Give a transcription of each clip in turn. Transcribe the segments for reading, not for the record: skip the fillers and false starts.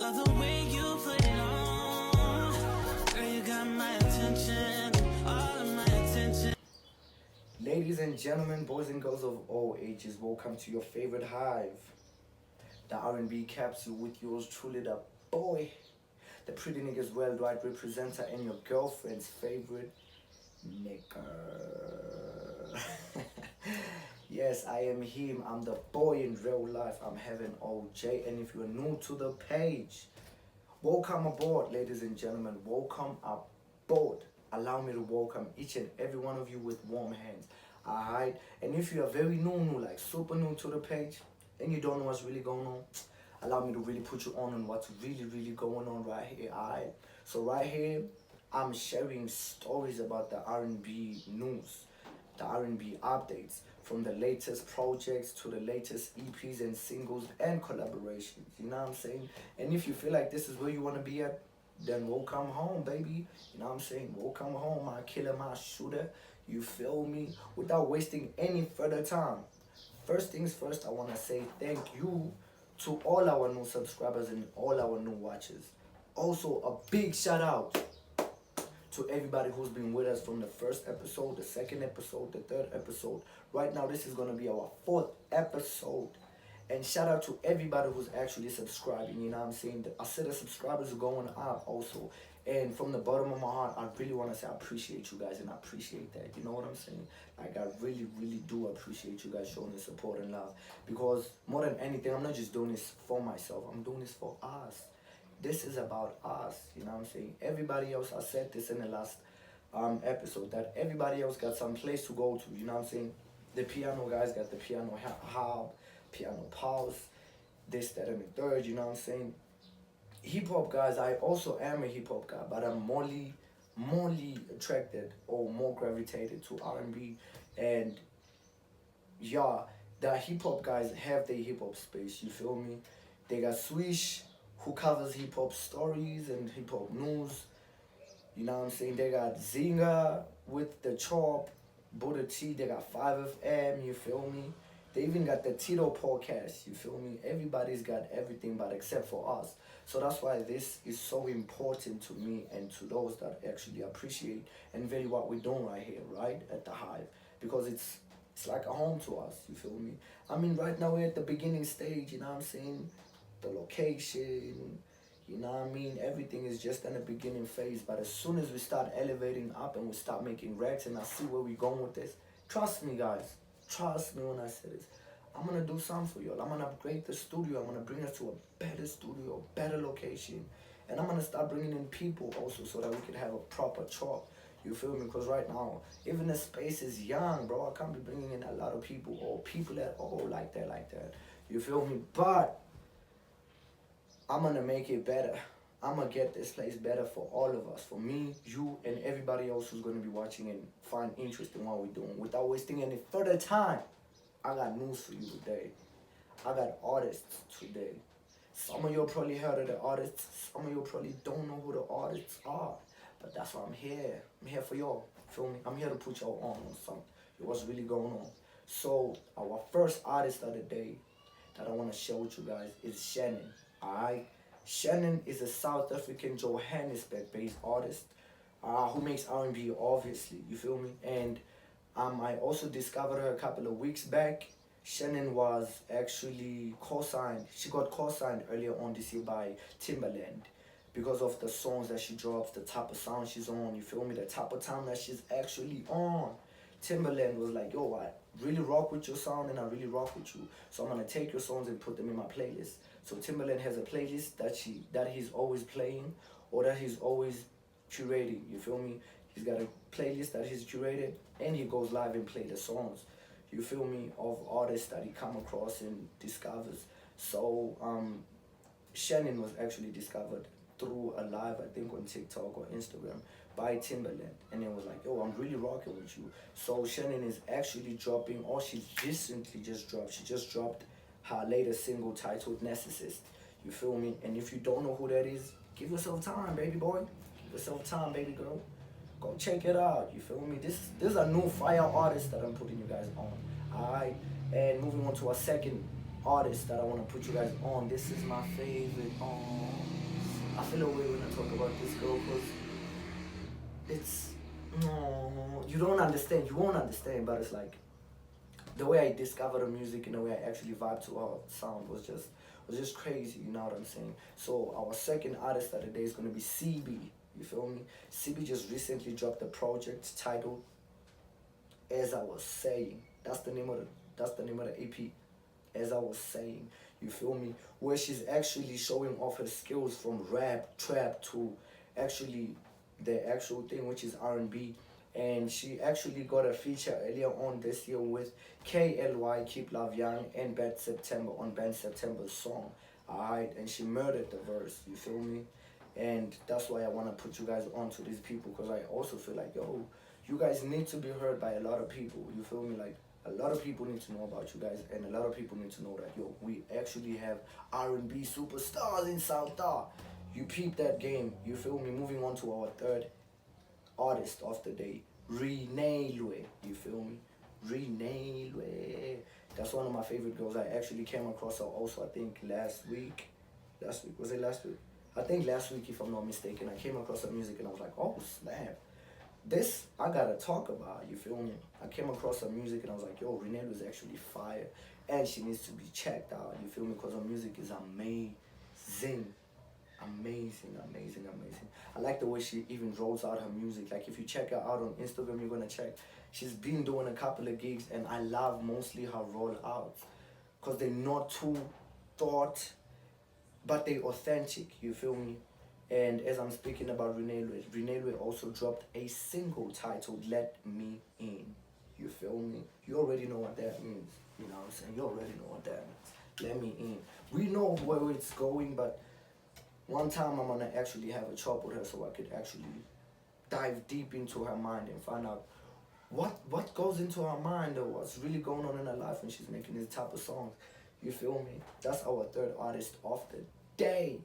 love the way you put it on. Girl, you got my attention, all of my attention. Ladies and gentlemen, boys and girls of all ages, welcome to your favorite hive, the R&B capsule with yours truly, the boy, the pretty niggas worldwide representer, and your girlfriend's favorite nigga. Yes, I am him. I'm the boy in real life. I'm Heaven OJ. And if you're new to the page, welcome aboard, ladies and gentlemen. Welcome aboard. Allow me to welcome each and every one of you with warm hands. Alright? And if you are very new, like super new to the page, and you don't know what's really going on, allow me to really put you on what's really going on right here. Alright? So right here, I'm sharing stories about the R&B news, the R&B updates, from the latest projects to the latest EPs and singles and collaborations. You know what I'm saying? And if you feel like this is where you want to be at, then welcome home, baby. You know what I'm saying? Welcome home, my killer, my shooter. You feel me? Without wasting any further time, first things first, I want to say thank you to all our new subscribers and all our new watchers. Also, a big shout out to everybody who's been with us from the first episode, the second episode, the third episode. Right now, this is going to be our fourth episode. And shout out to everybody who's actually subscribing. You know what I'm saying? I said the subscribers are going up also. And from the bottom of my heart, I really want to say I appreciate you guys, and I appreciate that. You know what I'm saying? Like, I really do appreciate you guys showing the support and love. Because more than anything, I'm not just doing this for myself. I'm doing this for us. This is about us, you know what I'm saying? Everybody else, I said this in the last episode, that everybody else got some place to go to, you know what I'm saying? The piano guys got the piano hub, piano pulse, this, that, and the third, you know what I'm saying? Hip-hop guys, I also am a hip-hop guy, but I'm more attracted or more gravitated to R&B. And yeah, the hip-hop guys have their hip-hop space, you feel me? They got Swish, who covers hip-hop stories and hip-hop news. You know what I'm saying? They got Zinga with the Chop, Buddha T, they got 5FM, you feel me? They even got the Tito podcast, you feel me? Everybody's got everything but except for us. So that's why this is so important to me and to those that actually appreciate and value what we're doing right here, right? At the Hive. Because it's like a home to us, you feel me? I mean, right now we're at the beginning stage, you know what I'm saying? The location, you know what I mean? Everything is just in the beginning phase. But as soon as we start elevating up and we start making racks and I see where we're going with this, trust me, guys. Trust me when I say this. I'm going to do something for y'all. I'm going to upgrade the studio. I'm going to bring us to a better studio, better location. And I'm going to start bringing in people also so that we can have a proper chop. You feel me? Because right now, even the space is young, bro. I can't be bringing in a lot of people or people that, like that. You feel me? But I'm going to make it better. I'm going to get this place better for all of us. For me, you, and everybody else who's going to be watching and find interest in what we're doing. Without wasting any further time, I got news for you today. I got artists today. Some of you probably heard of the artists. Some of you probably don't know who the artists are. But that's why I'm here. I'm here for y'all. Feel me? I'm here to put y'all on something. What's really going on. So, our first artist of the day that I want to share with you guys is Shannon. Alright, Shannon is a South African Johannesburg-based artist who makes R&B, obviously, you feel me? And I also discovered her a couple of weeks back. Shannon was actually co-signed. She got co-signed earlier on this year by Timbaland because of the songs that she drops, the type of sound she's on, you feel me? The type of time that she's actually on. Timbaland was like, yo, I really rock with your sound and I really rock with you. So I'm going to take your songs and put them in my playlist. So Timbaland has a playlist that he's always playing or that he's always curating, you feel me? He's got a playlist that he's curated and he goes live and play the songs, you feel me, of artists that he come across and discovers. So Shannon was actually discovered through a live, I think on TikTok or Instagram, by Timbaland, and it was like, yo, I'm really rocking with you. So Shannon is actually dropping, or she recently just dropped her latest single titled Narcissist, you feel me? And if you don't know who that is, give yourself time, baby boy. Give yourself time, baby girl. Go check it out, you feel me? This is a new fire artist that I'm putting you guys on, alright? And moving on to our second artist that I want to put you guys on. This is my favorite. feel a way when I talk about this girl because it's no, you don't understand. You won't understand, but it's like the way I discovered her music and the way I actually vibed to her sound was just crazy. You know what I'm saying? So our second artist of the day is gonna be CB. You feel me? CB just recently dropped a project titled As I Was Saying. That's the name of the EP. As I was saying, you feel me? Where she's actually showing off her skills from rap, trap to actually the actual thing, which is R&B. And she actually got a feature earlier on this year with KLY, Keep Love Young, and Bad September on Bad September's song. Alright, and she murdered the verse, you feel me? And that's why I want to put you guys on to these people, because I also feel like, yo, you guys need to be heard by a lot of people, you feel me? Like, a lot of people need to know about you guys, and a lot of people need to know that, yo, we actually have R&B superstars in South Dar. You peep that game, you feel me? Moving on to our third artist of the day, Renee. You feel me? Renee. That's one of my favorite girls. I actually came across her also, I think last week. Was it last week? I think last week, if I'm not mistaken. I came across her music and I was like, oh snap. This I gotta talk about, you feel me? I came across her music and I was like, yo, Renee was actually fire. And she needs to be checked out, you feel me? Because her music is amazing. Amazing. I like the way she even rolls out her music. Like, if you check her out on Instagram, you're gonna check. She's been doing a couple of gigs, and I love mostly her rollouts because they're not too thought, but they authentic. You feel me? And as I'm speaking about Renee also dropped a single titled "Let Me In." You feel me? You already know what that means. You know what I'm saying? You already know what that means. Let me in. We know where it's going, but one time I'm gonna actually have a chat with her so I could actually dive deep into her mind and find out what goes into her mind or what's really going on in her life when she's making these type of songs. You feel me? That's our third artist of the day.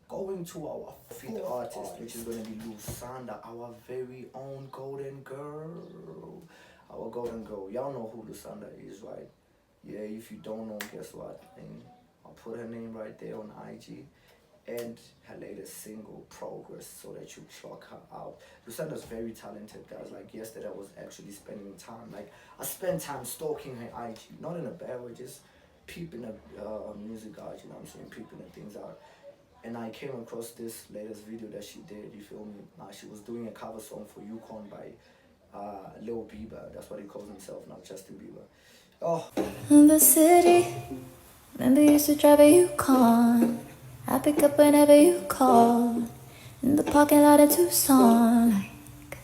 Going to our fifth artist, which is gonna be Lusanda, our very own golden girl. Our golden girl. Y'all know who Lusanda is, right? Yeah, if you don't know, guess what? And I'll put her name right there on IG. And her latest single, Progress, so that you clock her out. Lusanda's very talented, guys. Like, yesterday I was actually spending time. Like, I spent time stalking her IG. Not in a bad way, just peeping her music out, you know what I'm saying? Peeping her things out. And I came across this latest video that she did, you feel me? She was doing a cover song for Yukon by Lil Bieber. That's what he calls himself now, Justin Bieber. Oh. In the city, remember you used to drive a Yukon. I pick up whenever you call. In the parking lot of Tucson, like,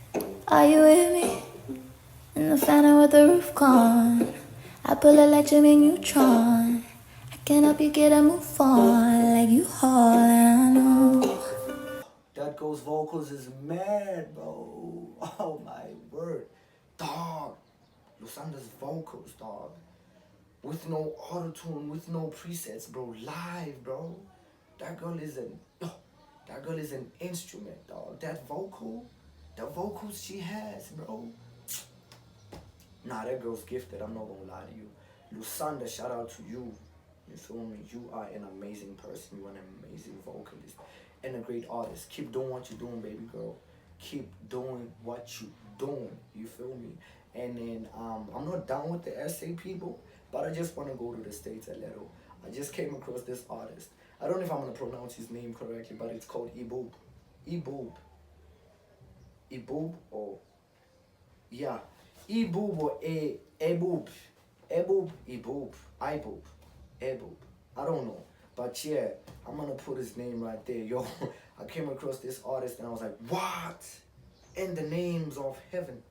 are you with me? In the Phantom with the roof gone. I pull it like Jimmy Neutron. I can help you get a move on, like you haul, and I know. That girl's vocals is mad, bro. Oh my word. Dog. Lusanda's vocals, dog. With no auto-tune, with no presets, bro. Live, bro. That girl is an instrument, dog. That vocal, the vocals she has, bro. Nah, that girl's gifted. I'm not gonna lie to you. Lusanda, shout out to you. You feel me? You are an amazing person. You are an amazing vocalist and a great artist. Keep doing what you're doing, baby girl. Keep doing what you're doing. You feel me? And then I'm not down with the SA people, but I just want to go to the States a little. I just came across this artist. I don't know if I'm going to pronounce his name correctly, but it's called Eboob. Eboob or... Yeah. Eboob or Eboob. Eboob. I don't know. But yeah, I'm going to put his name right there. Yo, I came across this artist and I was like, what? In the names of heaven.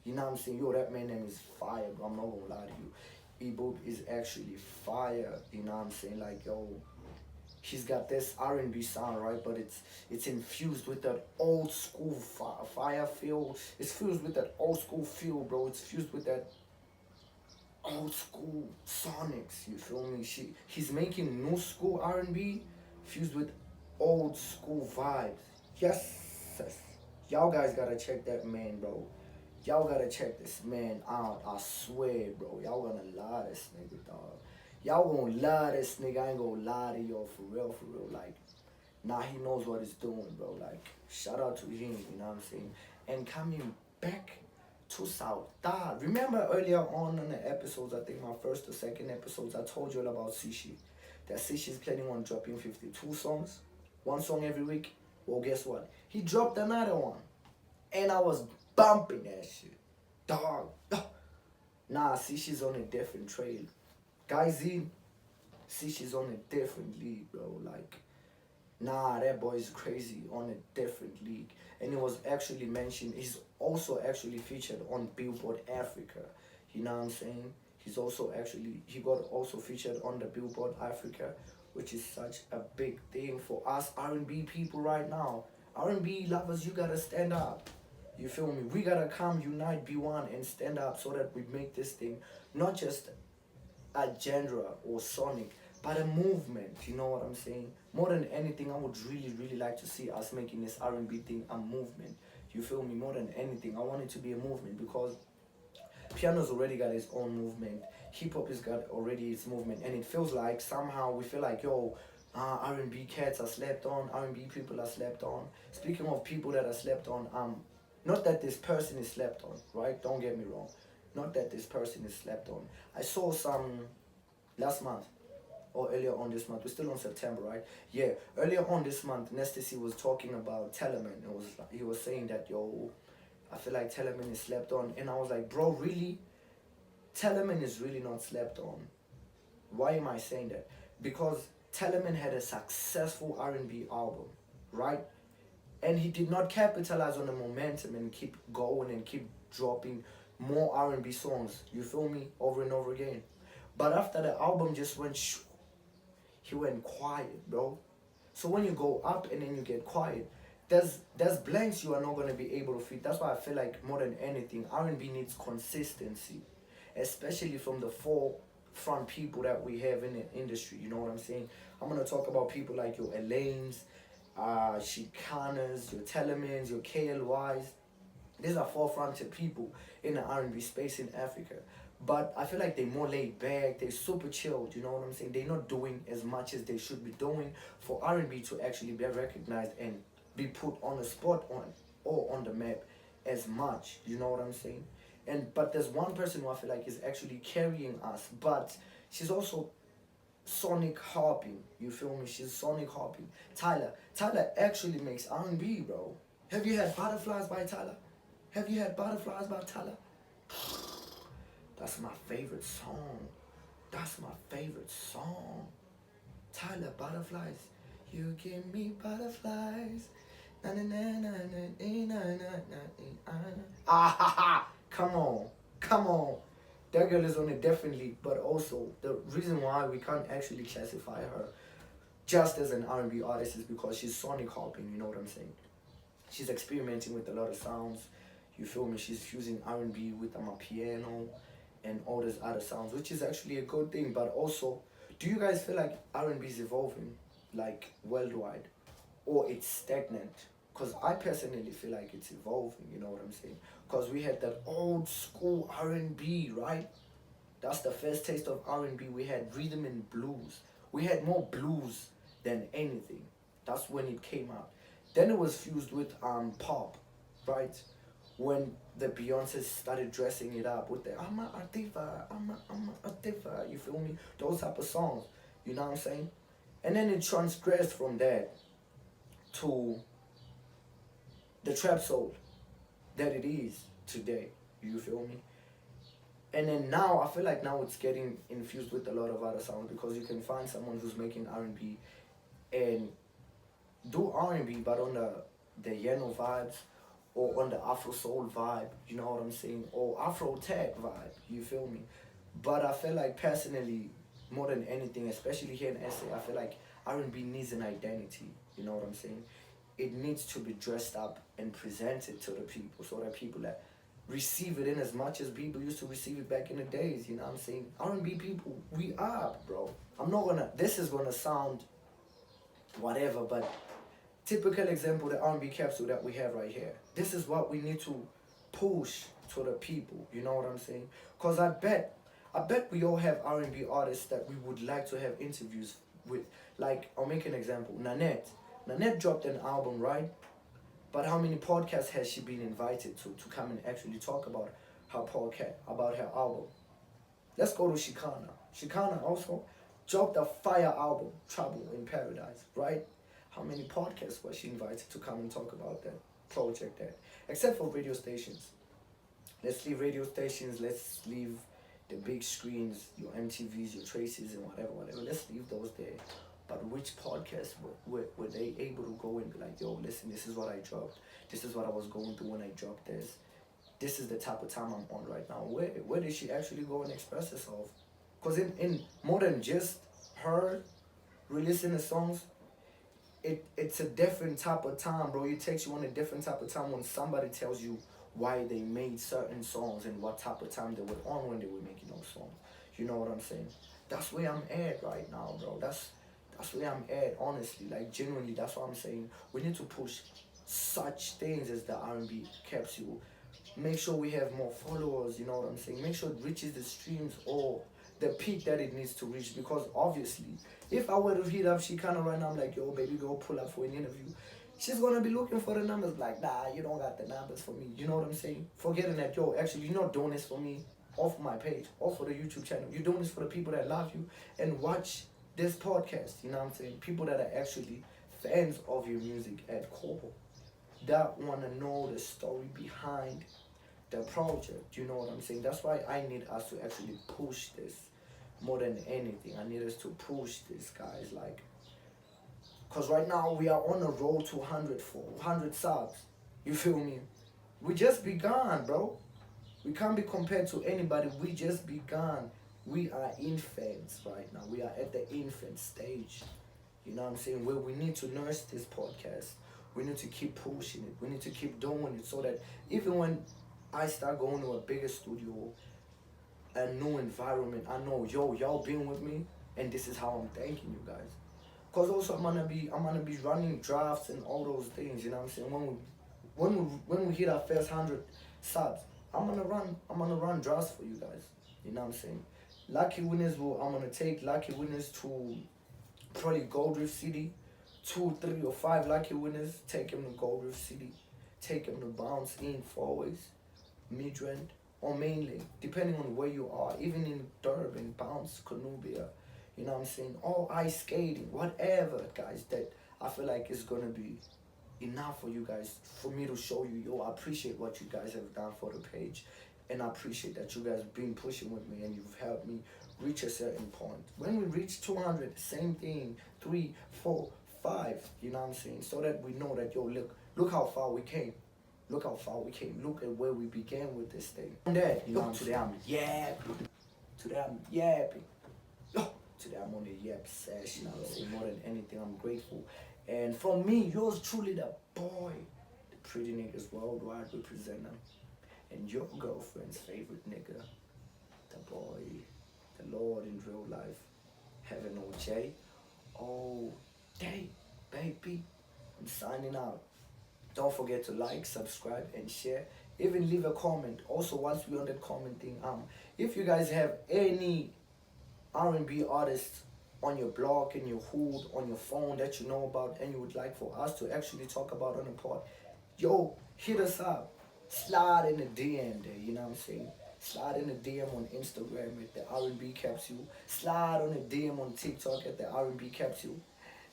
You know what I'm saying? Yo, that man name is fire, bro. I'm not going to lie to you. Eboob is actually fire. You know what I'm saying? Like, yo... She's got this R&B sound, right? But it's infused with that old school fire feel. It's fused with that old school feel, bro. It's fused with that old school sonics. You feel me? He's making new school R&B fused with old school vibes. Yes. Y'all guys gotta check that man, bro. Y'all gotta check this man out. I swear, bro. Y'all gonna love this nigga, dog. Y'all gonna love this nigga. I ain't gonna lie to y'all, for real. Like, Now he knows what he's doing, bro. Like, shout out to him, you know what I'm saying? And coming back to South Da. Remember earlier on in the episodes, I think my first or second episodes, I told you all about Sishi. That Sishi's planning on dropping 52 songs, one song every week. Well, guess what? He dropped another one. And I was bumping that shit. Dog. Nah, Sishi's on a different trail. Guys, Sishi's on a different league, bro. Like, nah, that boy is crazy, on a different league. And it was actually mentioned, he's also actually featured on Billboard Africa. You know what I'm saying? He's also actually, he got also featured on the Billboard Africa, which is such a big thing for us R&B people right now. R&B lovers, you gotta stand up. You feel me? We gotta come, unite, be one, and stand up so that we make this thing not just a genre or sonic, but a movement. You know what I'm saying? More than anything, I would really like to see us making this R&B thing a movement. You feel me? More than anything, I want it to be a movement, because piano's already got its own movement, hip-hop has got already its movement, and it feels like somehow we feel like, yo, R&B cats are slept on, R&B people are slept on. Speaking of people that are slept on, not that this person is slept on, right? Don't get me wrong. Not that this person is slept on. I saw some last month or earlier on this month. We're still on September, right? Yeah, earlier on this month, NastyC was talking about Telemann. He was saying that, yo, I feel like Telemann is slept on. And I was like, bro, really? Telemann is really not slept on. Why am I saying that? Because Telemann had a successful R&B album, right? And he did not capitalize on the momentum and keep going and keep dropping more R&B songs, you feel me, over and over again. But after the album just went he went quiet, bro. So when you go up and then you get quiet, there's blanks you are not going to be able to fit. That's why I feel like more than anything, R&B needs consistency, especially from the forefront people that we have in the industry. You know what I'm saying? I'm going to talk about people like your Elaines, Chicanas, your Telemans, your KLYs. These are forefront people in the R&B space in Africa. But I feel like they're more laid back, they're super chilled, you know what I'm saying? They're not doing as much as they should be doing for R&B to actually be recognized and be put on the spot on the map as much, you know what I'm saying? But there's one person who I feel like is actually carrying us, but she's also sonic hopping, you feel me? She's sonic hopping. Tyler actually makes R&B, bro. Have you had Butterflies by Tyler? Have you had Butterflies by Tyler? That's my favorite song. That's my favorite song. Tyler, Butterflies. You give me butterflies. Na na na na na na na na. Ah ha ha! Come on. That girl is on a different league, but also the reason why we can't actually classify her just as an R&B artist is because she's sonic hopping. You know what I'm saying? She's experimenting with a lot of sounds. You feel me? She's fusing R&B with piano and all those other sounds, which is actually a good thing. But also, do you guys feel like R&B is evolving, like worldwide, or it's stagnant? Because I personally feel like it's evolving, you know what I'm saying? Because we had that old school R&B, right? That's the first taste of R&B. We had rhythm and blues. We had more blues than anything. That's when it came out. Then it was fused with pop, right? When the Beyonce started dressing it up with the I'm a diva, you feel me? Those type of songs, you know what I'm saying? And then it transgressed from that to the trap soul that it is today, you feel me? And then now, I feel like now it's getting infused with a lot of other sounds, because you can find someone who's making R&B and do R&B, but on the Yeno vibes, or on the Afro Soul vibe, you know what I'm saying? Or Afro Tech vibe, you feel me? But I feel like personally, more than anything, especially here in SA, I feel like R&B needs an identity, you know what I'm saying? It needs to be dressed up and presented to the people, so that people that receive it in as much as people used to receive it back in the days, you know what I'm saying? R&B people, we are, bro. This is gonna sound whatever, but typical example, the R&B capsule that we have right here. This is what we need to push to the people, you know what I'm saying? Because I bet we all have R&B artists that we would like to have interviews with. Like, I'll make an example. Nanette, Nanette dropped an album, right? But how many podcasts has she been invited to come and actually talk about her podcast, about her album? Let's go to Shikana. Shikana also dropped a fire album, Trouble in Paradise, right? How many podcasts was she invited to come and talk about that project there? Except for radio stations. Let's leave radio stations, let's leave the big screens, your MTVs, your Traces and whatever. Let's leave those there. But which podcast were they able to go and be like, yo, listen, this is what I dropped. This is what I was going through when I dropped this. This is the type of time I'm on right now. Where did she actually go and express herself? Because in more than just her releasing the songs, it's a different type of time, bro. It takes you on a different type of time when somebody tells you why they made certain songs and what type of time they were on when they were making those songs. You know what I'm saying? That's where I'm at right now, bro. That's where I'm at, honestly. Like, genuinely, that's what I'm saying. We need to push such things as the R&B capsule. Make sure we have more followers, you know what I'm saying? Make sure it reaches the streams or the peak that it needs to reach. Because obviously, if I were to hit up Shikana right now, I'm like, yo, baby, go pull up for an interview. She's gonna be looking for the numbers. Like, nah, you don't got the numbers for me. You know what I'm saying? Forgetting that, yo, actually, you're not doing this for me or for my page or for the YouTube channel. You're doing this for the people that love you and watch this podcast. You know what I'm saying? People that are actually fans of your music at core, that want to know the story behind the project. You know what I'm saying? That's why I need us to actually push this more than anything. I need us to push this, guys. Like, because right now we are on the road to 100 subs. You feel me? We just begun, bro. We can't be compared to anybody. We just begun. We are infants right now. We are at the infant stage. You know what I'm saying? Where we need to nurse this podcast. We need to keep pushing it. We need to keep doing it so that even when I start going to a bigger studio, a new environment, I know, yo, y'all been with me, and this is how I'm thanking you guys. Cause also I'm gonna be running drafts and all those things. You know what I'm saying? When we hit our first 100 subs, I'm gonna run drafts for you guys. You know what I'm saying? Lucky winners I'm gonna take lucky winners to probably Gold Reef City. 2, 3, or 5 lucky winners. Take them to Gold Reef City. Take them to bounce in forwards, mid-range, or mainly, depending on where you are. Even in Durban, bounce, Conubia. You know what I'm saying? Or ice skating, whatever, guys, that I feel like is gonna be enough for you guys, for me to show you, yo, I appreciate what you guys have done for the page. And I appreciate that you guys been pushing with me and you've helped me reach a certain point. When we reach 200, same thing, 3, 4, 5, you know what I'm saying? So that we know that, yo, look how far we came. Look how far we came. Look at where we began with this thing. And that, you know, today I'm yapping. Today I'm yapping. Yo, today I'm on a yap session. I say more than anything, I'm grateful. And for me, yours truly, the boy, the pretty niggas worldwide representative, and your girlfriend's favorite nigga, the boy, the Lord in real life, Heaven OJ. Oh, day, baby. I'm signing out. Don't forget to like, subscribe, and share. Even leave a comment. Also, once we're on that comment thing, if you guys have any R&B artists on your blog, in your hood, on your phone that you know about, and you would like for us to actually talk about on the pod, yo, hit us up. Slide in the DM there, you know what I'm saying? Slide in the DM on Instagram at the R&B Capsule. Slide on the DM on TikTok at the R&B Capsule.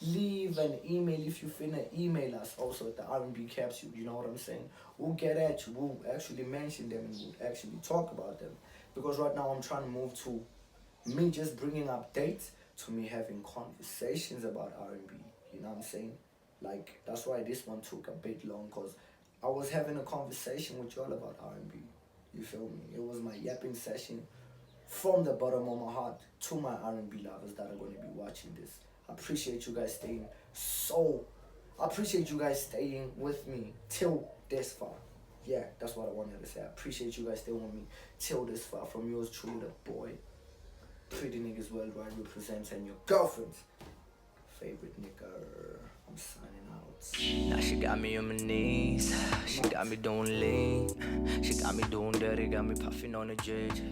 Leave an email if you finna email us also at the R&B Capsule, you know what I'm saying? We'll get at you, we'll actually mention them and we'll actually talk about them. Because right now I'm trying to move to me just bringing updates to me having conversations about R&B, you know what I'm saying? Like, that's why this one took a bit long, because I was having a conversation with y'all about R&B, you feel me? It was my yapping session from the bottom of my heart to my R&B lovers that are going to be watching this. I appreciate you guys staying I appreciate you guys staying with me till this far. Yeah, that's what I wanted to say. I appreciate you guys staying with me till this far. From yours truly, the boy, Pretty Niggas Worldwide represents, and your girlfriend's favorite nigga. I'm signing out. Now she got me on my knees. She got me doing lean. She got me doing dirty, got me puffing on the judge.